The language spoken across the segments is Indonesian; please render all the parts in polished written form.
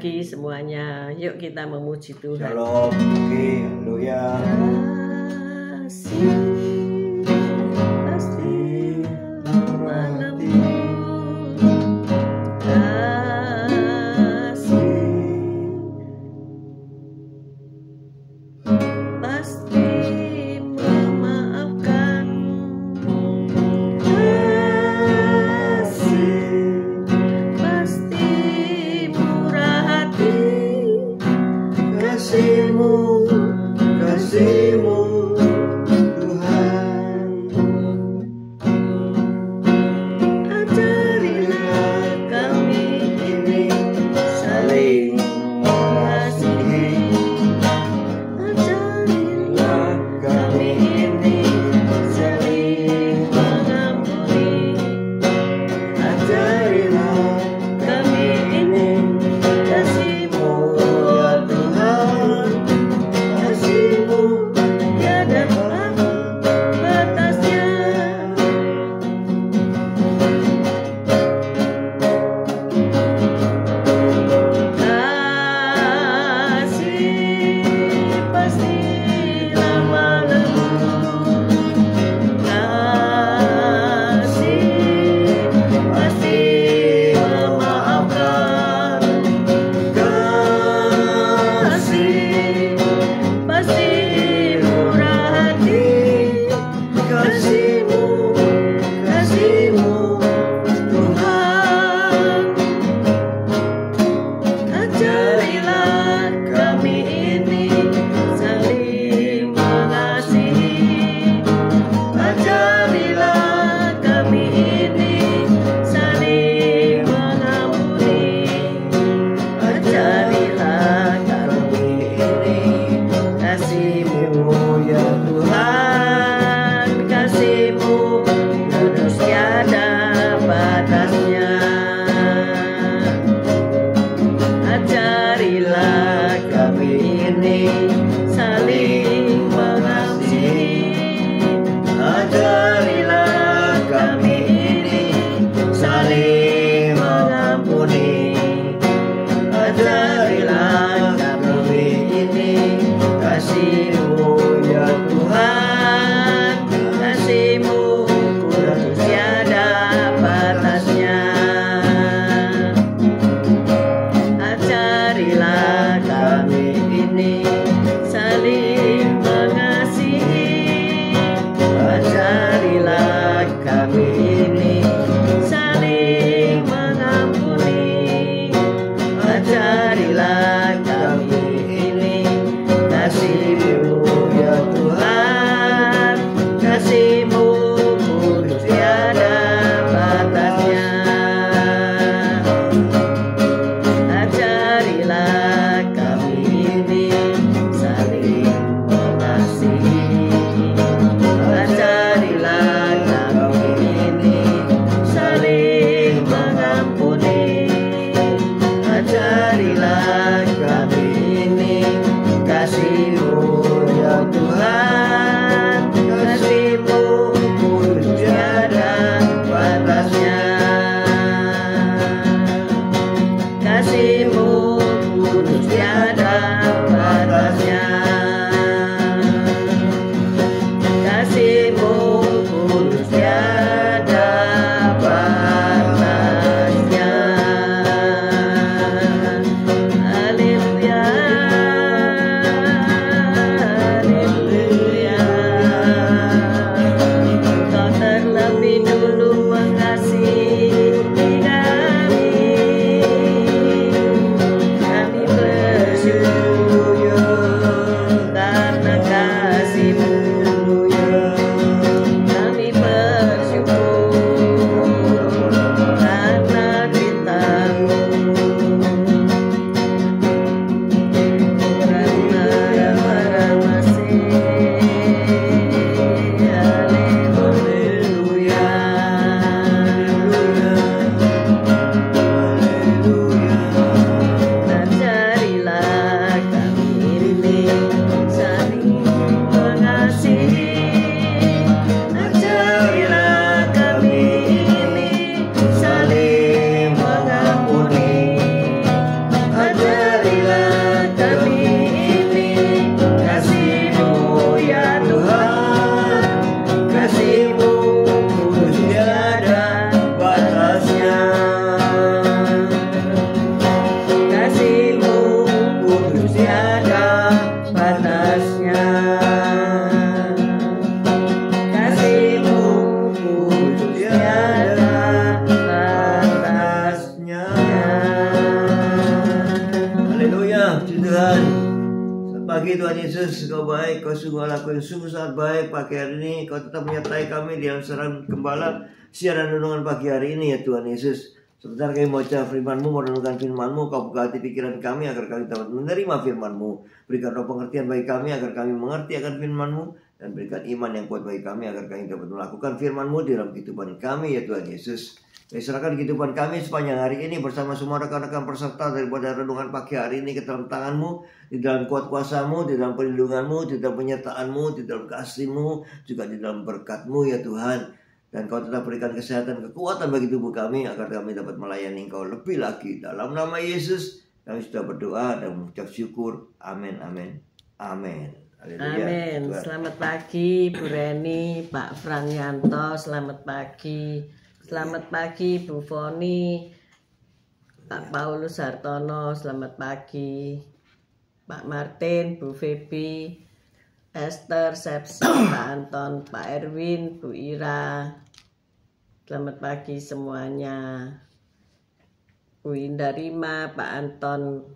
pagi semuanya. Yuk kita memuji Tuhan. Shalom, oke, haleluya. Kasih pasti menebus. Kasih pasti memaafkan. Kasih pasti murah hati. Kasih-Mu, kasih-Mu, Tuhan. Ajarilah kami ini saling mengasihi. Ajarilah kami ini saling mengampuni. Ajarilah Kami ini kasih-Mu ya Tuhan. Kasih-Mu tiada batasnya. Kasih pasti lama lembut. Kasih pasti memaafkan. Kasih pasti murah hati. Kasih-Mu, kasih-Mu Tuhan. Ajarilah kami ini saling mengasihi. Ajarilah kami ini saling mengampuni. Ajarilah kami ini kasih-Mu ya Tuhan. Kasih-Mu kudus tiada batasnya. Ajarilah kami ini saling mengasihi. Ajarilah kami ini saling mengampuni. Ajarilah kami ini kasih-Mu ya Tuhan. Kasih-Mu kudus tiada batasnya. Ajarilah kami ini saling mengasihi. Ajarilah kami ini saling mengampuni. Ajarilah kami ini kasih-Mu ya Tuhan. Kasih-Mu kudus tiada batasnya. Ajarilah kami ini saling mengasihi. Ajarilah kami ini saling mengampuni. Ajarilah kami ini kasih-Mu ya Tuhan. Kasih-Mu kudus tiada batasnya. Kasih-Mu kudus tiada batasnya. Kasih-Mu kudus tiada batasnya. tiada batasnya. Kasih-Mu kudus tiada batasnya. Haleluya, puji Tuhan. Pagi Tuhan Yesus, Kau baik, Kau sungguh laku yang sungguh sangat baik. Pagi hari ini Kau tetap menyertai kami di dalam siaran gembala, siaran renungan pagi hari ini ya Tuhan Yesus. Sebentar kami baca firman-Mu, merenungkan firman-Mu, Kau buka hati pikiran kami agar kami dapat menerima firman-Mu. Berikan roh pengertian bagi kami agar kami mengerti akan firman-Mu, dan berikan iman yang kuat bagi kami agar kami dapat melakukan firman-Mu di dalam kehidupan kami ya Tuhan Yesus. Kami serahkan kehidupan kami sepanjang hari ini bersama semua rekan-rekan peserta daripada renungan pagi hari ini ke dalam tangan-Mu, di dalam kuat kuasa-Mu, di dalam perlindungan-Mu, di dalam penyertaan-Mu, di dalam kasih-Mu, juga di dalam berkat-Mu ya Tuhan. Dan Kau tetap berikan kesehatan, kekuatan bagi tubuh kami agar kami dapat melayani Engkau lebih lagi. Dalam nama Yesus kami sudah berdoa dan mengucap syukur. Amin, amin, amin. Haleluya. Amin. Selamat pagi Bu Reni, Pak Franyanto, selamat pagi. Selamat pagi Bu Foni, Pak Paulus Hartono, selamat pagi. Pak Martin, Bu Febi, Esther, Sepsi, Pak Anton, Pak Erwin, Bu Ira. Selamat pagi semuanya. Bu Indarima, Pak Anton,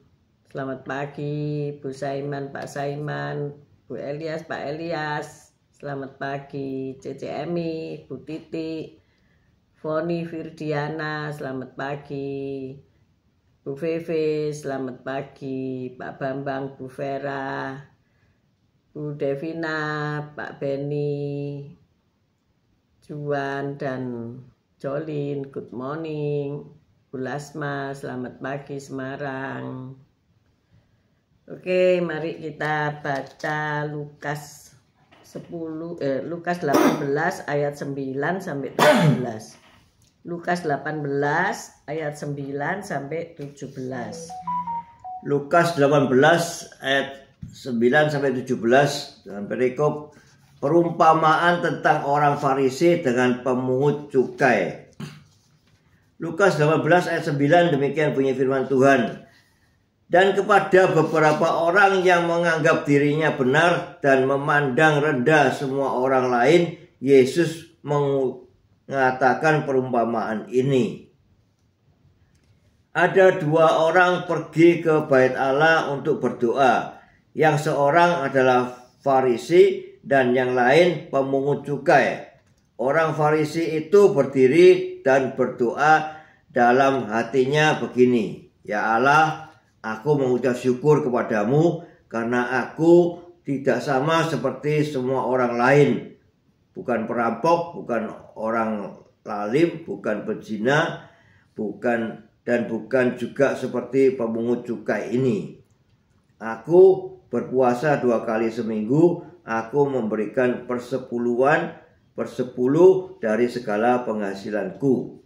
selamat pagi. Bu Saiman, Pak Saiman, Bu Elias, Pak Elias, selamat pagi. Cece Emi, Bu Titi, Foni Firdiana, selamat pagi. Bu Feve, selamat pagi. Pak Bambang, Bu Vera, Bu Devina, Pak Beni, Juan dan Jolin, good morning. Bu Lasma, selamat pagi Semarang. Oke, mari kita baca Lukas 18 ayat 9 sampai 17. Lukas 18 ayat 9 sampai 17. Lukas 18 ayat 9 sampai 17 dalam perikop perumpamaan tentang orang Farisi dengan pemungut cukai. Lukas 18 ayat 9 demikian bunyi firman Tuhan. Dan kepada beberapa orang yang menganggap dirinya benar dan memandang rendah semua orang lain, Yesus mengatakan perumpamaan ini. Ada dua orang pergi ke bait Allah untuk berdoa. Yang seorang adalah Farisi dan yang lain pemungut cukai. Orang Farisi itu berdiri dan berdoa dalam hatinya begini. Ya Allah, aku mengucap syukur kepadamu karena aku tidak sama seperti semua orang lain. Bukan perampok, bukan orang lalim, bukan pezina, bukan juga seperti pemungut cukai ini. Aku berpuasa 2 kali seminggu, aku memberikan persepuluh dari segala penghasilanku.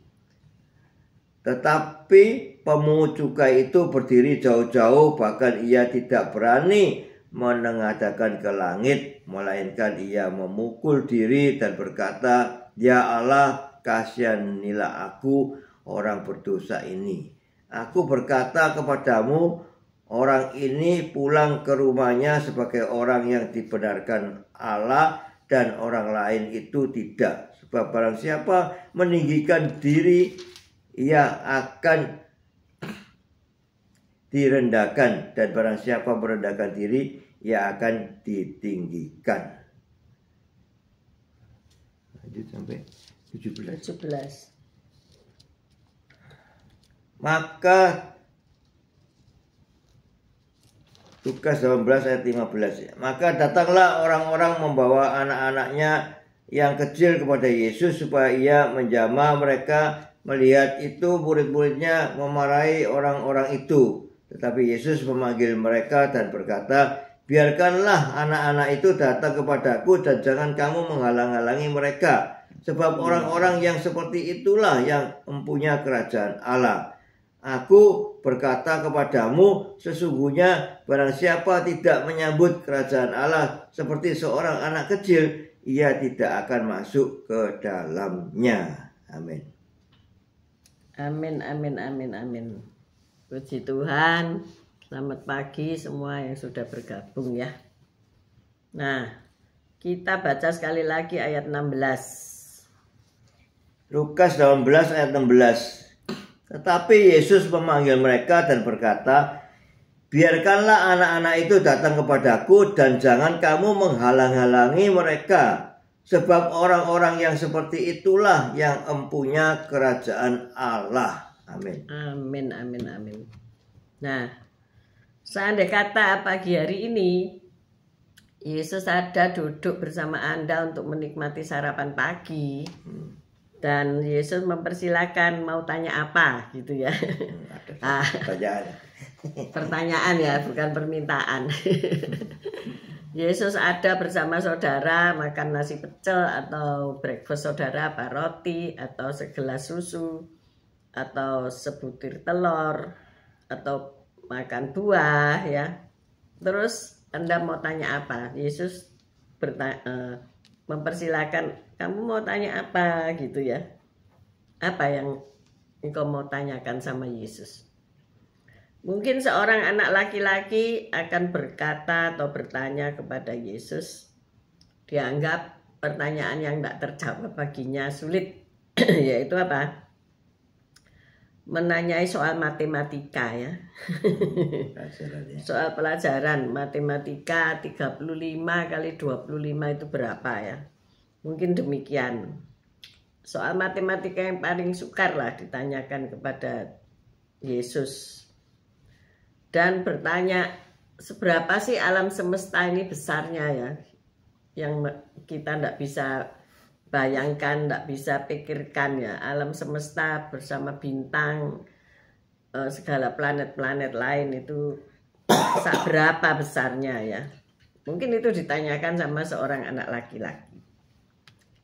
Tetapi pemungut cukai itu berdiri jauh-jauh, bahkan ia tidak berani menengadahkan ke langit, melainkan ia memukul diri dan berkata, Ya Allah, kasihanilah aku orang berdosa ini. Aku berkata kepadamu, orang ini pulang ke rumahnya sebagai orang yang dibenarkan Allah, dan orang lain itu tidak. Sebab barang siapa meninggikan diri, ia akan direndahkan, dan barang siapa merendahkan diri, ia akan ditinggikan. Lanjut sampai 17. Maka Lukas 18 ayat 15. Maka datanglah orang-orang membawa anak-anaknya yang kecil kepada Yesus supaya ia menjamah mereka. Melihat itu murid-muridnya memarahi orang-orang itu. Tetapi Yesus memanggil mereka dan berkata, biarkanlah anak-anak itu datang kepadaku dan jangan kamu menghalang-halangi mereka. Sebab orang-orang yang seperti itulah yang mempunyai kerajaan Allah. Aku berkata kepadamu, sesungguhnya barang siapa tidak menyambut kerajaan Allah seperti seorang anak kecil, ia tidak akan masuk ke dalamnya. Amin. Amin, amin, amin, amin. Puji Tuhan. Selamat pagi semua yang sudah bergabung ya. Nah, kita baca sekali lagi ayat 16. Lukas 18 ayat 16. Tetapi Yesus memanggil mereka dan berkata, biarkanlah anak-anak itu datang kepadaku dan jangan kamu menghalang-halangi mereka. Sebab orang-orang yang seperti itulah yang empunya kerajaan Allah. Amin. Amin, amin, amin. Nah, seandainya kata pagi hari ini Yesus ada duduk bersama Anda untuk menikmati sarapan pagi, dan Yesus mempersilakan mau tanya apa gitu ya. Pertanyaan ya, bukan permintaan. Yesus ada bersama saudara makan nasi pecel atau breakfast saudara, apa roti atau segelas susu atau sebutir telur atau makan buah ya. Terus Anda mau tanya apa? Yesus mempersilakan, kamu mau tanya apa gitu ya. Apa yang engkau mau tanyakan sama Yesus? Mungkin seorang anak laki-laki akan berkata atau bertanya kepada Yesus. Dianggap pertanyaan yang tidak terjawab baginya sulit. Yaitu apa? Menanyai soal matematika ya. Soal pelajaran matematika 35 kali 25 itu berapa ya. Mungkin demikian. Soal matematika yang paling sukar lah ditanyakan kepada Yesus. Dan bertanya, seberapa sih alam semesta ini besarnya ya. Yang kita tidak bisa bayangkan, tidak bisa pikirkan ya. Alam semesta bersama bintang, segala planet-planet lain itu berapa besarnya ya. Mungkin itu ditanyakan sama seorang anak laki-laki.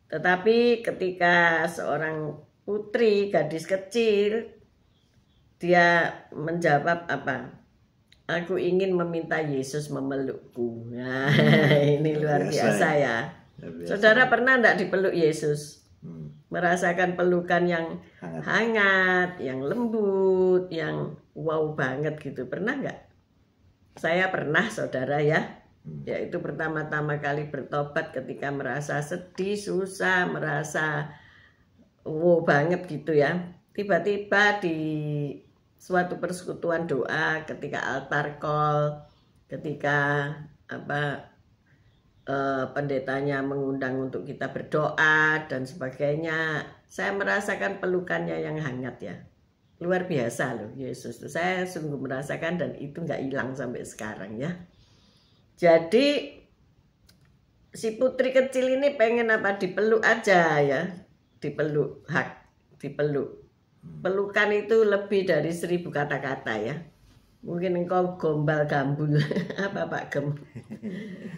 Tetapi ketika seorang putri, gadis kecil, dia menjawab apa? Aku ingin meminta Yesus memelukku. Nah, ini luar biasa ya. Saudara pernah enggak dipeluk Yesus? Merasakan pelukan yang hangat, yang lembut, yang wow banget gitu. Pernah enggak? Saya pernah saudara ya. Yaitu pertama-tama kali bertobat ketika merasa sedih, susah, merasa wow banget gitu ya. Tiba-tiba di suatu persekutuan doa, ketika altar call, ketika pendetanya mengundang untuk kita berdoa dan sebagainya, saya merasakan pelukannya yang hangat ya. Luar biasa loh Yesus tuh. Saya sungguh merasakan dan itu nggak hilang sampai sekarang ya. Jadi si putri kecil ini pengen apa? Dipeluk aja ya. Dipeluk, dipeluk. Pelukan itu lebih dari 1000 kata-kata ya. Mungkin engkau gombal gambul apa Pak Gem,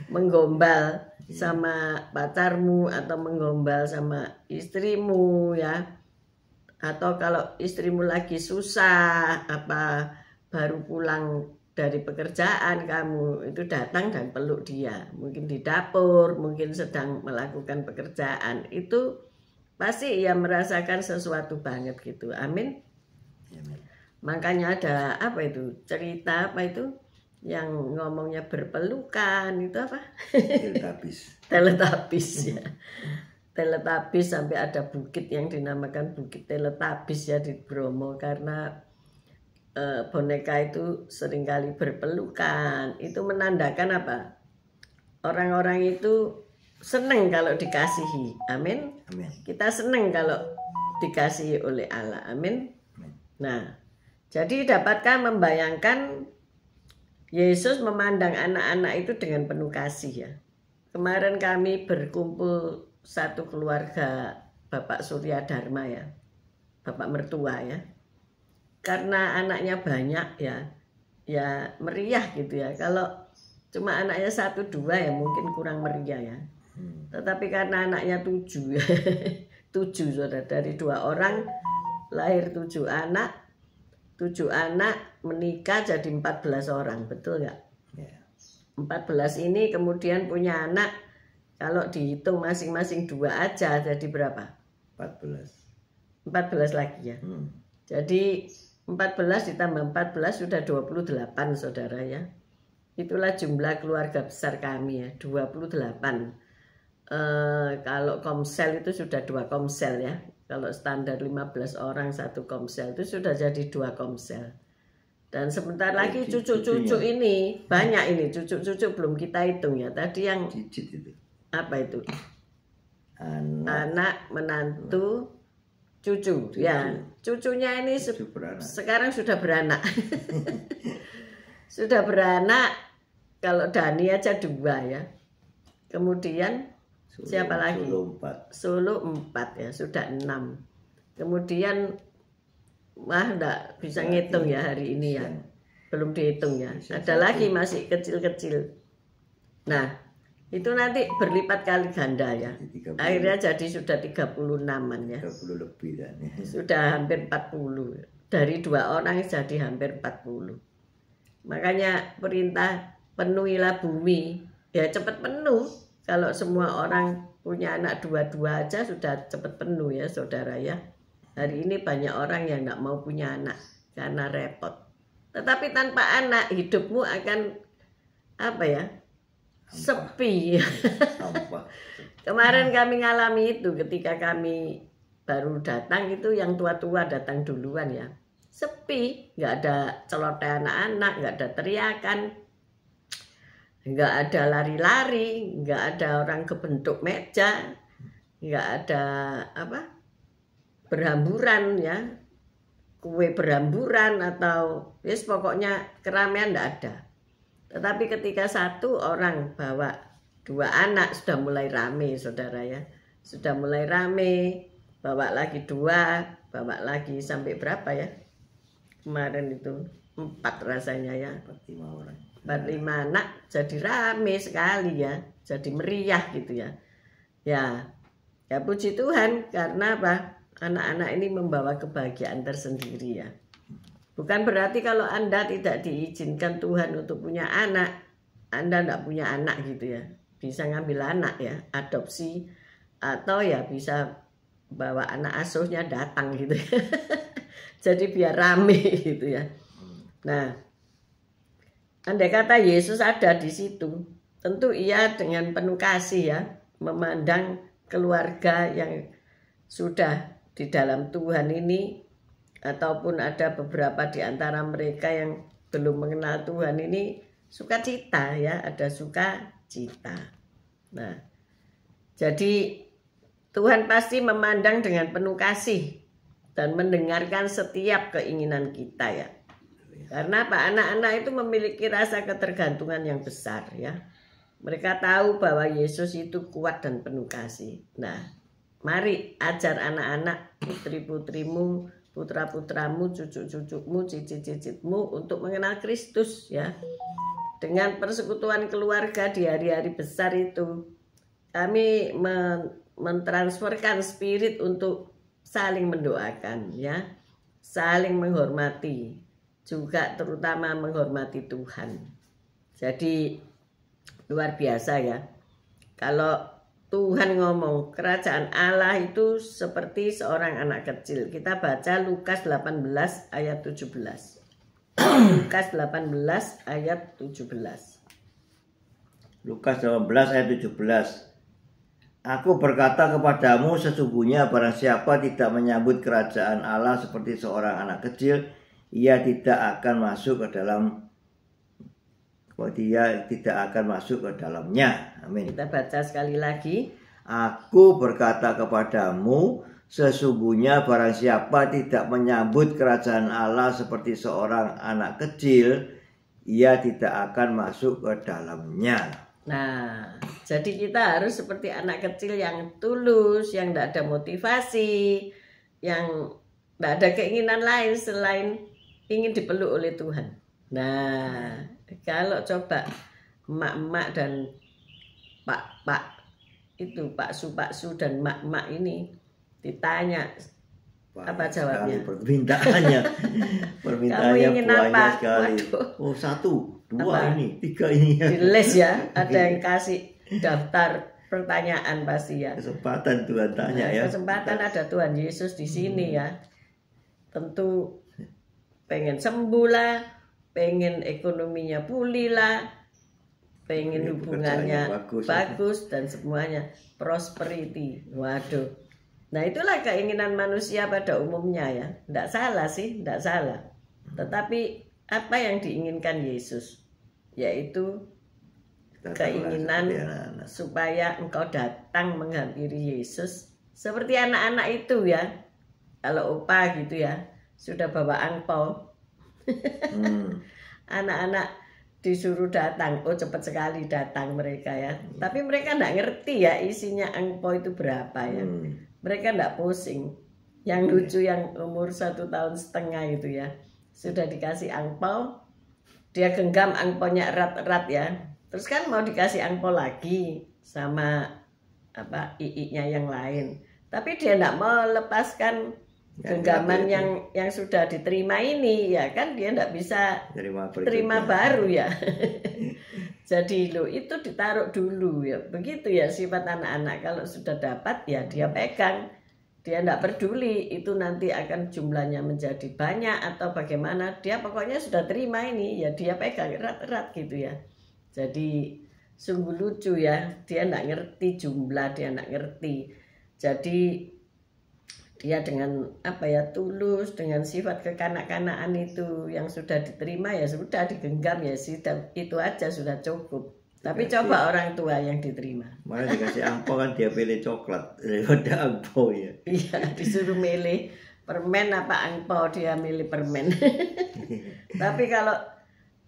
menggombal sama pacarmu atau menggombal sama istrimu ya. Atau kalau istrimu lagi susah, apa baru pulang dari pekerjaan, kamu itu datang dan peluk dia. Mungkin di dapur, mungkin sedang melakukan pekerjaan. Itu pasti ia merasakan sesuatu banget gitu. Amin. Amin. Makanya ada apa itu? Cerita apa itu? Yang ngomongnya berpelukan itu apa? Teletubbies. Teletubbies ya. Teletubbies, sampai ada bukit yang dinamakan Bukit Teletubbies ya di Bromo karena boneka itu seringkali berpelukan. Itu menandakan apa? Orang-orang itu senang kalau dikasihi. Amin. Amin. Kita senang kalau dikasihi oleh Allah. Amin. Nah, jadi dapatkah membayangkan Yesus memandang anak-anak itu dengan penuh kasih ya. Kemarin kami berkumpul satu keluarga Bapak Surya Dharma ya. Bapak mertua ya. Karena anaknya banyak ya meriah gitu ya. Kalau cuma anaknya 1-2 ya mungkin kurang meriah ya. Tetapi karena anaknya 7 ya. 7 saudara, dari 2 orang lahir 7 anak. 7 anak menikah jadi 14 orang, betul nggak? 14 ini kemudian punya anak, kalau dihitung masing-masing 2 aja jadi berapa? 14 lagi ya. Jadi 14 ditambah 14 sudah 28 saudara ya. Itulah jumlah keluarga besar kami ya, 28. Kalau komsel itu sudah 2 komsel ya. Kalau standar 15 orang 1 komsel itu sudah jadi 2 komsel. Dan sebentar lagi cucu-cucu ini banyak, ini cucu-cucu belum kita hitung ya. Tadi yang cicit itu. Apa itu? Anak menantu, cucu. Ya, cucunya ini sekarang sudah beranak. Sudah beranak. Kalau Dani aja 2 ya. Kemudian siapa lagi? Solo 4 ya, sudah 6. Kemudian enggak bisa ngitung ya hari ini ya. Belum dihitung ya. Ada lagi masih kecil-kecil. Nah, itu nanti berlipat kali ganda ya. Akhirnya jadi sudah 36-an ya. 30 lebih kan ya. Sudah hampir 40. Dari 2 orang jadi hampir 40. Makanya perintah penuhilah bumi. Ya cepat penuh. Kalau semua orang punya anak 2 aja sudah cepat penuh ya saudara ya. Hari ini banyak orang yang enggak mau punya anak karena repot. Tetapi tanpa anak hidupmu akan apa ya? Sepi. Kemarin kami ngalami itu ketika kami baru datang itu, yang tua-tua datang duluan ya. Sepi, nggak ada celoteh anak-anak, nggak ada teriakan, nggak ada lari-lari, nggak ada orang kebentuk meja, nggak ada apa berhamburan ya, kue berhamburan atau yes, pokoknya keramaian nggak ada. Tetapi ketika 1 orang bawa 2 anak sudah mulai rame saudara ya, sudah mulai rame, bawa lagi 2, bawa lagi sampai berapa ya kemarin itu 4 rasanya ya, 45 orang. 45 anak, jadi rame sekali ya, jadi meriah gitu ya. Ya puji Tuhan, karena apa? Anak-anak ini membawa kebahagiaan tersendiri ya. Bukan berarti kalau Anda tidak diizinkan Tuhan untuk punya anak, Anda tidak punya anak gitu ya. Bisa ngambil anak ya, adopsi, atau ya bisa bawa anak asuhnya datang gitu ya. Jadi biar rame gitu ya. Nah, andai kata Yesus ada di situ, tentu ia dengan penuh kasih ya, memandang keluarga yang sudah di dalam Tuhan ini, ataupun ada beberapa di antara mereka yang belum mengenal Tuhan ini, sukacita ya, ada sukacita. Nah, jadi Tuhan pasti memandang dengan penuh kasih dan mendengarkan setiap keinginan kita ya. Karena apa? Anak-anak itu memiliki rasa ketergantungan yang besar ya. Mereka tahu bahwa Yesus itu kuat dan penuh kasih. Nah, mari ajar anak-anak, putri-putrimu, putra-putramu, cucu-cucumu, cicit-cicitmu untuk mengenal Kristus ya. Dengan persekutuan keluarga di hari-hari besar itu, kami mentransferkan spirit untuk saling mendoakan ya, saling menghormati, juga terutama menghormati Tuhan. Jadi luar biasa ya. Kalau Tuhan ngomong kerajaan Allah itu seperti seorang anak kecil. Kita baca Lukas 18 ayat 17. Lukas 18 ayat 17. Lukas 18 ayat 17. Aku berkata kepadamu, sesungguhnya barang siapa tidak menyambut kerajaan Allah seperti seorang anak kecil, ia tidak akan masuk ke dalamnya. Amin. Kita baca sekali lagi. Aku berkata kepadamu, sesungguhnya barang siapa tidak menyambut kerajaan Allah seperti seorang anak kecil, ia tidak akan masuk ke dalamnya. Nah, jadi kita harus seperti anak kecil yang tulus, yang tidak ada motivasi, yang tidak ada keinginan lain selain ingin dipeluk oleh Tuhan. Nah, kalau coba emak-emak dan pak-pak itu, pak-su dan mak-mak ini ditanya, apa jawabnya? Permintaannya kamu ingin apa? Sekali. Oh, 1, 2 apa? Ini 3 ini. Di list ya, ada yang kasih daftar pertanyaan pasti ya. Kesempatan Tuhan tanya ya. Kesempatan ada Tuhan Yesus di sini ya. Tentu pengen sembuh lah, pengen ekonominya pulih lah, pengen hubungannya bagus dan semuanya prosperity. Waduh. Nah itulah keinginan manusia pada umumnya ya. Tidak salah sih, tidak salah. Tetapi apa yang diinginkan Yesus? Yaitu keinginan supaya engkau datang menghampiri Yesus. Seperti anak-anak itu ya. Kalau opa gitu ya, sudah bawa angpau. Anak-anak disuruh datang, oh cepat sekali datang mereka ya. Tapi mereka tidak ngerti ya isinya angpau itu berapa ya. Mereka tidak pusing. Yang lucu yang umur 1,5 tahun itu ya, sudah dikasih angpau, dia genggam angpaunya erat-erat ya. Terus kan mau dikasih angpau lagi sama apa iiknya yang lain. Tapi dia tidak mau lepaskan genggaman yang sudah diterima ini ya kan, dia tidak bisa terima baru ya. Jadi lo itu ditaruh dulu ya, begitu ya sifat anak-anak. Kalau sudah dapat ya dia pegang, dia tidak peduli itu nanti akan jumlahnya menjadi banyak atau bagaimana, dia pokoknya sudah terima ini ya dia pegang erat-erat gitu ya. Jadi sungguh lucu ya, dia tidak ngerti jumlah, dia tidak ngerti. Jadi dia dengan apa ya, tulus, dengan sifat kekanak-kanakan itu yang sudah diterima ya sudah digenggam ya sih, itu aja sudah cukup. Tapi coba orang tua yang diterima, malah dikasih angpau kan dia pilih coklat daripada angpau ya. Iya, disuruh milih permen apa angpau, dia milih permen. Tapi kalau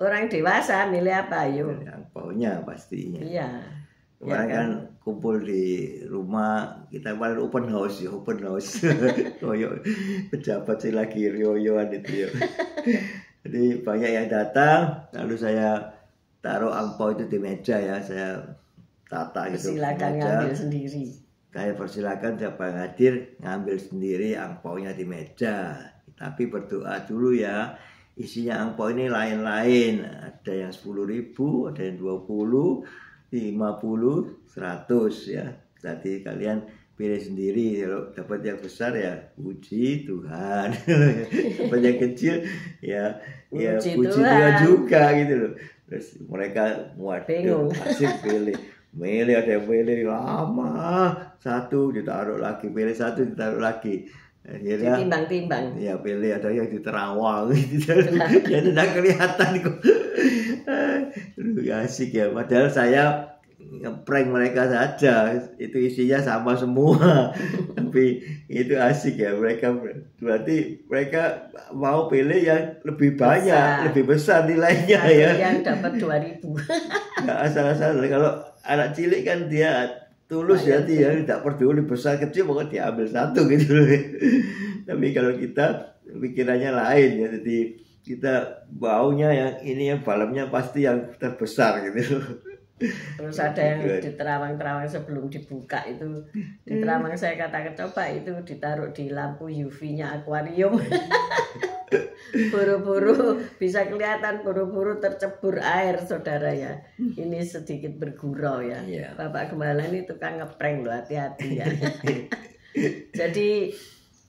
orang dewasa milih apa yuk? Angpaunya pastinya. Iya. Kemarin ya kan kumpul di rumah, kita kemarin open house ya, open house. Koyok pejabat sih lagi rioyoan itu ya. Jadi banyak yang datang, lalu saya taruh angpau itu di meja ya, saya tata gitu. Silakan ngambil sendiri. Saya persilakan siapa yang hadir ngambil sendiri angpaunya di meja. Tapi berdoa dulu ya. Isinya angpau ini lain-lain, ada yang 10.000, ada yang 20, 50, 100 ya. Jadi kalian pilih sendiri. Kalau dapat yang besar ya puji Tuhan. Dapat yang kecil ya puji Tuhan juga gitu loh. Terus mereka waduh asik pilih. Milih, ada yang pilih lama, satu ditaruh lagi, pilih satu ditaruh lagi. Ditimbang-timbang. Ya pilih, ada yang di Terawang gitu. Ya tidak kelihatan kok. Asik ya. Padahal saya ngeprank mereka saja. Itu isinya sama semua. Tapi itu asik ya. Berarti mereka mau pilih yang lebih banyak, lebih besar nilainya. Ada ya. Yang dapat 2.000. Nggak asal-asal. Kalau anak cilik kan dia tulus ya, dia tidak peduli besar kecil, pokoknya diambil satu gitu loh. Tapi kalau kita pikirannya lain ya, jadi kita baunya yang ini, yang balamnya pasti yang terbesar gitu. Terus ada yang di terawang-terawang sebelum dibuka itu, di terawang saya katakan coba itu ditaruh di lampu UV-nya akuarium. Buru-buru bisa kelihatan, buru-buru tercebur air saudara ya. Ini sedikit bergurau ya. Bapak Gembala ini tukang ngeprank loh, hati-hati ya. Jadi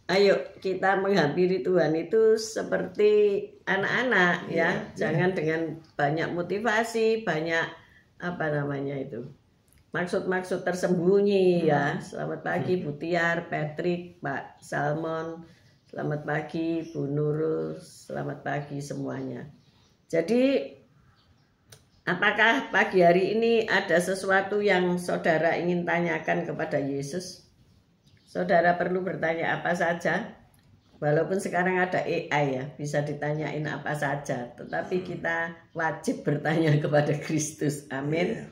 ayo kita menghampiri Tuhan itu seperti anak-anak ya. Jangan dengan banyak motivasi, banyak apa namanya itu, maksud-maksud tersembunyi ya. Selamat pagi Bu Tiar, Patrick, Pak Salmon, selamat pagi Bu Nurul, selamat pagi semuanya. Jadi apakah pagi hari ini ada sesuatu yang saudara ingin tanyakan kepada Yesus? Saudara perlu bertanya apa saja. Walaupun sekarang ada AI ya, bisa ditanyain apa saja, tetapi kita wajib bertanya kepada Kristus. Amin.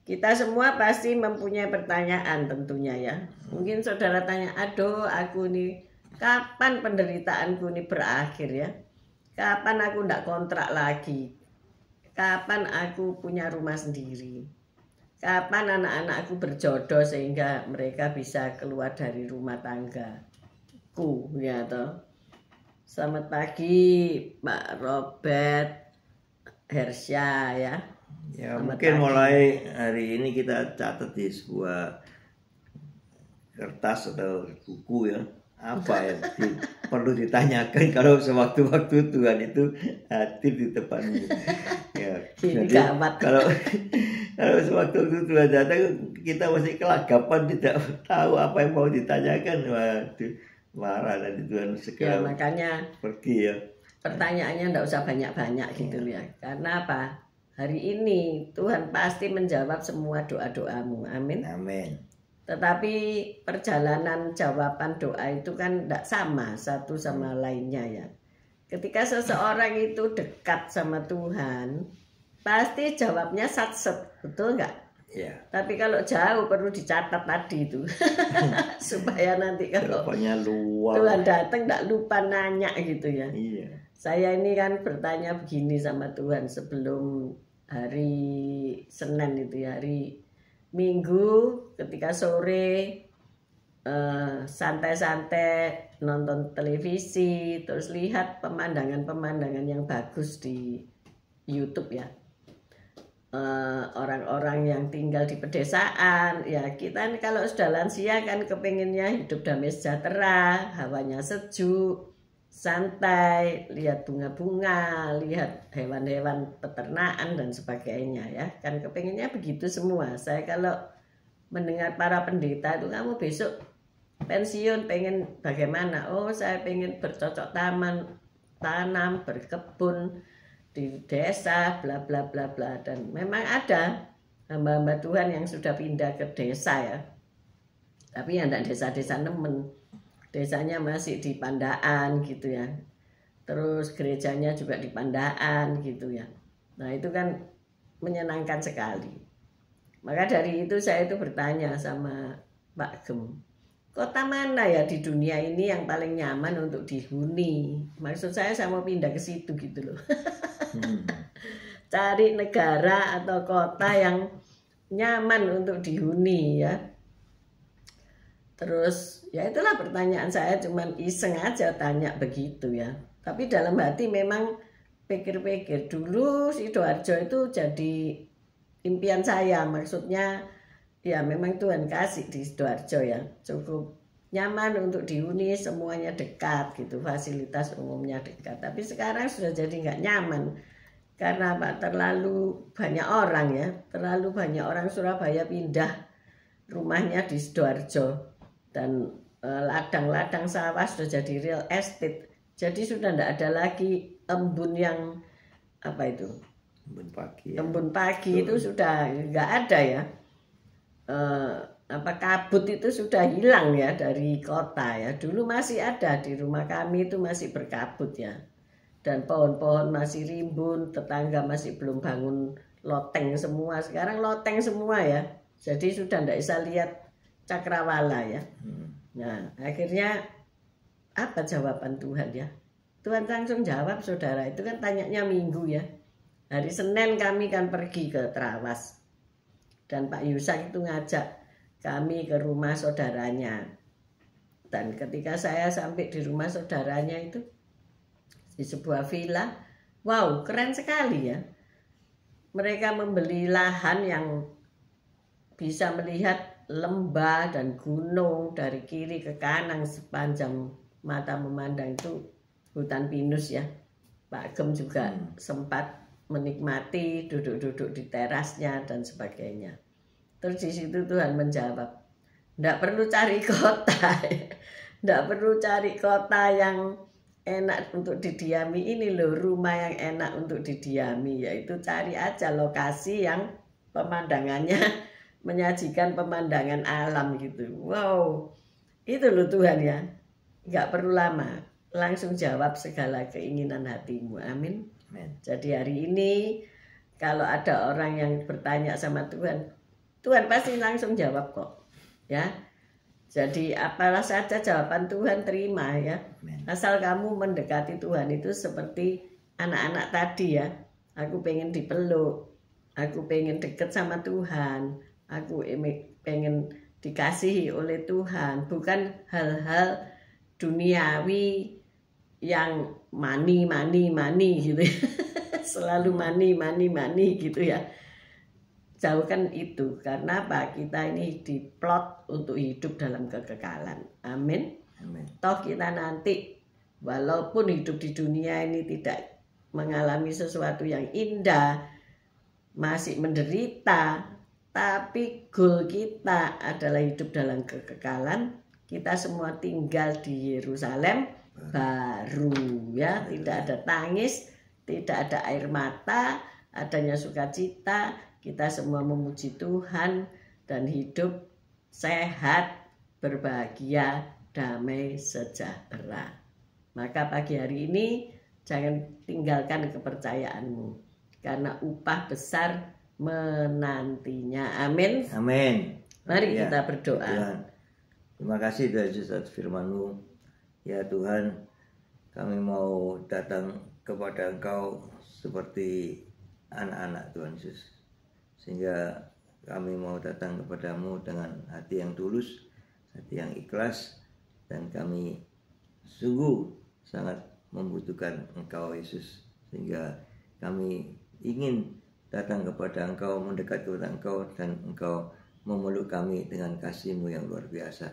Kita semua pasti mempunyai pertanyaan tentunya ya. Mungkin saudara tanya, aduh aku nih, kapan penderitaanku ini berakhir ya? Kapan aku ndak kontrak lagi? Kapan aku punya rumah sendiri? Kapan anak-anakku berjodoh sehingga mereka bisa keluar dari rumah tangga? Ya toh. Selamat pagi Pak Robert Hersya ya. Ya mungkin mulai hari ini kita catat di sebuah kertas atau buku ya, apa ya, perlu ditanyakan kalau sewaktu-waktu Tuhan itu hadir di depanmu. Ya, jadi kalau sewaktu-waktu Tuhan datang kita masih kelagapan, tidak tahu apa yang mau ditanyakan. Waduh, marah nanti Tuhan segera ya, makanya pergi ya. Pertanyaannya enggak usah banyak-banyak gitu ya. Karena apa? Hari ini Tuhan pasti menjawab semua doa-doamu. Amin. Amin. Tetapi perjalanan jawaban doa itu kan tidak sama satu sama lainnya ya. Ketika seseorang itu dekat sama Tuhan, pasti jawabnya satset, betul nggak? Ya. Tapi kalau jauh perlu dicatat tadi itu, supaya nanti kalau Tuhan datang tidak lupa nanya gitu ya. Iya. Saya ini kan bertanya begini sama Tuhan sebelum hari Senin itu ya, hari Minggu ketika sore santai-santai nonton televisi, terus lihat pemandangan-pemandangan yang bagus di YouTube ya. Orang-orang yang tinggal di pedesaan ya, kita nih kalau sudah lansia kan kepengennya hidup damai sejahtera, hawanya sejuk, santai, lihat bunga-bunga, lihat hewan-hewan peternakan dan sebagainya ya, kan kepengennya begitu semua. Saya kalau mendengar para pendeta itu, kamu besok pensiun pengen bagaimana? Oh, saya pengen bercocok tanam, berkebun di desa, bla bla bla bla. Dan memang ada hamba-hamba Tuhan yang sudah pindah ke desa ya, tapi yang tidak desa-desa nemen, desanya masih di Pandaan gitu ya, terus gerejanya juga di Pandaan gitu ya. Nah itu kan menyenangkan sekali. Maka dari itu saya itu bertanya sama Pak Gem, kota mana ya di dunia ini yang paling nyaman untuk dihuni? Maksud saya mau pindah ke situ gitu loh. Cari negara atau kota yang nyaman untuk dihuni ya. Terus ya itulah pertanyaan saya, cuman iseng aja tanya begitu ya. Tapi dalam hati memang pikir-pikir, dulu Sidoarjo itu jadi impian saya. Maksudnya ya memang Tuhan kasih di Sidoarjo ya, cukup nyaman untuk dihuni, semuanya dekat gitu, fasilitas umumnya dekat. Tapi sekarang sudah jadi nggak nyaman. Karena apa? Terlalu banyak orang ya, terlalu banyak orang Surabaya pindah rumahnya di Sidoarjo. Dan ladang-ladang sawah sudah jadi real estate. Jadi sudah tidak ada lagi embun yang apa itu? Embun pagi. Ya. Embun pagi itu sudah nggak ada ya. Kabut itu sudah hilang ya dari kota ya. Dulu masih ada, di rumah kami itu masih berkabut ya. Dan pohon-pohon masih rimbun, tetangga masih belum bangun loteng semua. Sekarang loteng semua ya. Jadi sudah tidak bisa lihat cakrawala ya. Nah akhirnya apa jawaban Tuhan ya? Tuhan langsung jawab saudara. Itu kan tanyanya Minggu ya. Hari Senin kami kan pergi ke Trawas. Dan Pak Yusak itu ngajak kami ke rumah saudaranya. Dan ketika saya sampai di rumah saudaranya itu, di sebuah villa, wow keren sekali ya. Mereka membeli lahan yang bisa melihat lembah dan gunung dari kiri ke kanan sepanjang mata memandang. Itu hutan pinus ya. Pak Gem juga sempat menikmati duduk-duduk di terasnya dan sebagainya. Terus di situ Tuhan menjawab, tidak perlu cari kota, tidak perlu cari kota yang enak untuk didiami ini loh, rumah yang enak untuk didiami, yaitu cari aja lokasi yang pemandangannya menyajikan pemandangan alam gitu. Wow, itu loh Tuhan ya, nggak perlu lama, langsung jawab segala keinginan hatimu. Amin. Amin. Jadi hari ini kalau ada orang yang bertanya sama Tuhan, Tuhan pasti langsung jawab kok ya. Jadi apalah saja jawaban Tuhan terima ya. Asal kamu mendekati Tuhan itu seperti anak-anak tadi ya. Aku pengen dipeluk, aku pengen deket sama Tuhan, aku pengen dikasihi oleh Tuhan. Bukan hal-hal duniawi yang money gitu ya. Selalu money gitu ya. Jauhkan itu, karena apa? Kita ini diplot untuk hidup dalam kekekalan. Amin. Amin. Toh kita nanti Walaupun hidup di dunia ini tidak mengalami sesuatu yang indah, masih menderita, tapi goal kita adalah hidup dalam kekekalan. Kita semua tinggal di Yerusalem baru, ya, tidak ada tangis, tidak ada air mata, adanya sukacita. Kita semua memuji Tuhan dan hidup sehat, berbahagia, damai, sejahtera. Maka pagi hari ini jangan tinggalkan kepercayaanmu, karena upah besar menantinya. Amin. Amin. Mari Ya, kita berdoa. Tuhan, terima kasih Tuhan Yesus atas firman-Mu. Ya Tuhan, kami mau datang kepada Engkau seperti anak-anak Tuhan Yesus. Sehingga kami mau datang kepadamu dengan hati yang tulus, hati yang ikhlas, dan kami sungguh sangat membutuhkan Engkau Yesus, sehingga kami ingin datang kepada Engkau, mendekat kepada Engkau, dan Engkau memeluk kami dengan kasih-Mu yang luar biasa.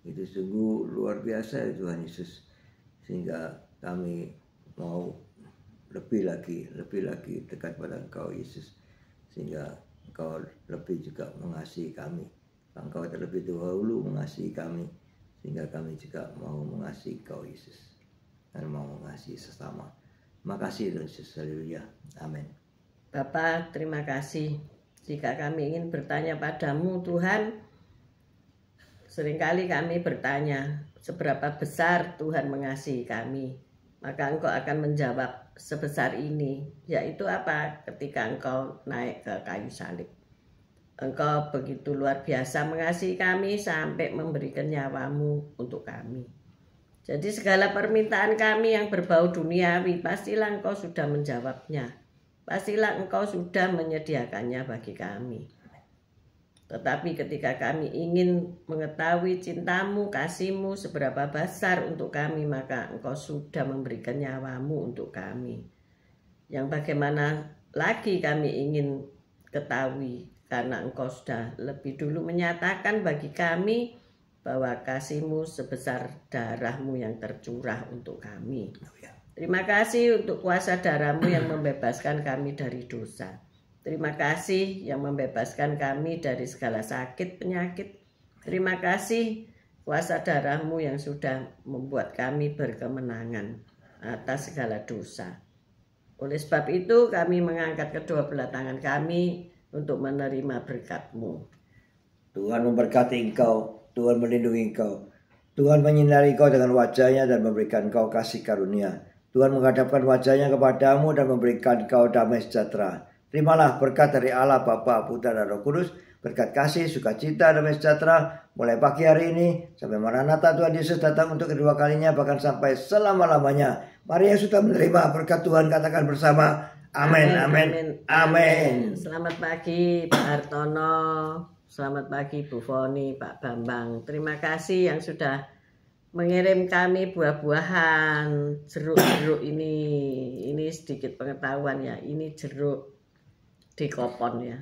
Itu sungguh luar biasa Tuhan Yesus, sehingga kami mau lebih lagi dekat pada Engkau Yesus, sehingga Engkau lebih juga mengasihi kami. Engkau terlebih dahulu mengasihi kami, sehingga kami juga mau mengasihi Engkau Yesus dan mau mengasihi sesama. Makasih Tuhan Yesus. Haleluya. Amin. Bapa, terima kasih. Jika kami ingin bertanya padamu Tuhan, seringkali kami bertanya seberapa besar Tuhan mengasihi kami. Maka Engkau akan menjawab sebesar ini. Yaitu apa? Ketika Engkau naik ke kayu salib. Engkau begitu luar biasa mengasihi kami sampai memberikan nyawamu untuk kami. Jadi segala permintaan kami yang berbau duniawi, pastilah Engkau sudah menjawabnya. Pastilah Engkau sudah menyediakannya bagi kami. Tetapi ketika kami ingin mengetahui cintamu, kasihmu seberapa besar untuk kami, maka Engkau sudah memberikan nyawamu untuk kami. Yang bagaimana lagi kami ingin ketahui, karena Engkau sudah lebih dulu menyatakan bagi kami bahwa kasih-Mu sebesar darah-Mu yang tercurah untuk kami. Terima kasih untuk kuasa darah-Mu yang membebaskan kami dari dosa. Terima kasih yang membebaskan kami dari segala sakit penyakit. Terima kasih kuasa darah-Mu yang sudah membuat kami berkemenangan atas segala dosa. Oleh sebab itu kami mengangkat kedua belah tangan kami untuk menerima berkat-Mu. Tuhan memberkati engkau, Tuhan melindungi engkau, Tuhan menyinari engkau dengan wajahnya dan memberikan engkau kasih karunia. Tuhan menghadapkan wajahnya kepadamu dan memberikan engkau damai sejahtera. Terimalah berkat dari Allah Bapa, Putra dan Roh Kudus, berkat kasih, sukacita, damai sejahtera mulai pagi hari ini sampai Maranatha Tuhan Yesus datang untuk kedua kalinya, bahkan sampai selama-lamanya. Mari yang sudah menerima berkat Tuhan katakan bersama, amin, amin, amin. Selamat pagi Pak Hartono, selamat pagi Bu Foni, Pak Bambang. Terima kasih yang sudah mengirim kami buah-buahan, jeruk-jeruk ini. Ini sedikit pengetahuan ya, ini jeruk dikopon ya.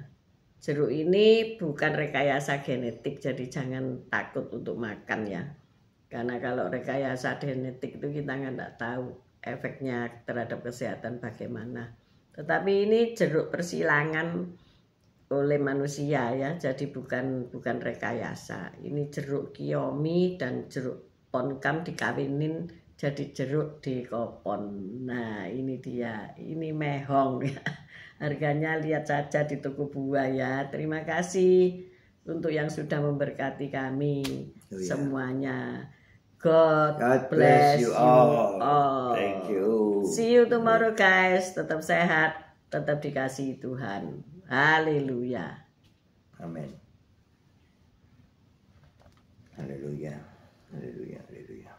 Jeruk ini bukan rekayasa genetik, jadi jangan takut untuk makan ya. Karena kalau rekayasa genetik itu kita nggak tahu efeknya terhadap kesehatan bagaimana. Tetapi ini jeruk persilangan oleh manusia ya, jadi bukan rekayasa. Ini jeruk kiyomi dan jeruk ponkam dikawinin jadi jeruk dikopon. Nah ini dia, ini mehong ya. Harganya lihat saja di toko buah ya. Terima kasih untuk yang sudah memberkati kami semuanya. God bless you all. Thank you. See you tomorrow guys. Tetap sehat, tetap dikasihi Tuhan. Haleluya. Amin. Haleluya. Haleluya. Haleluya.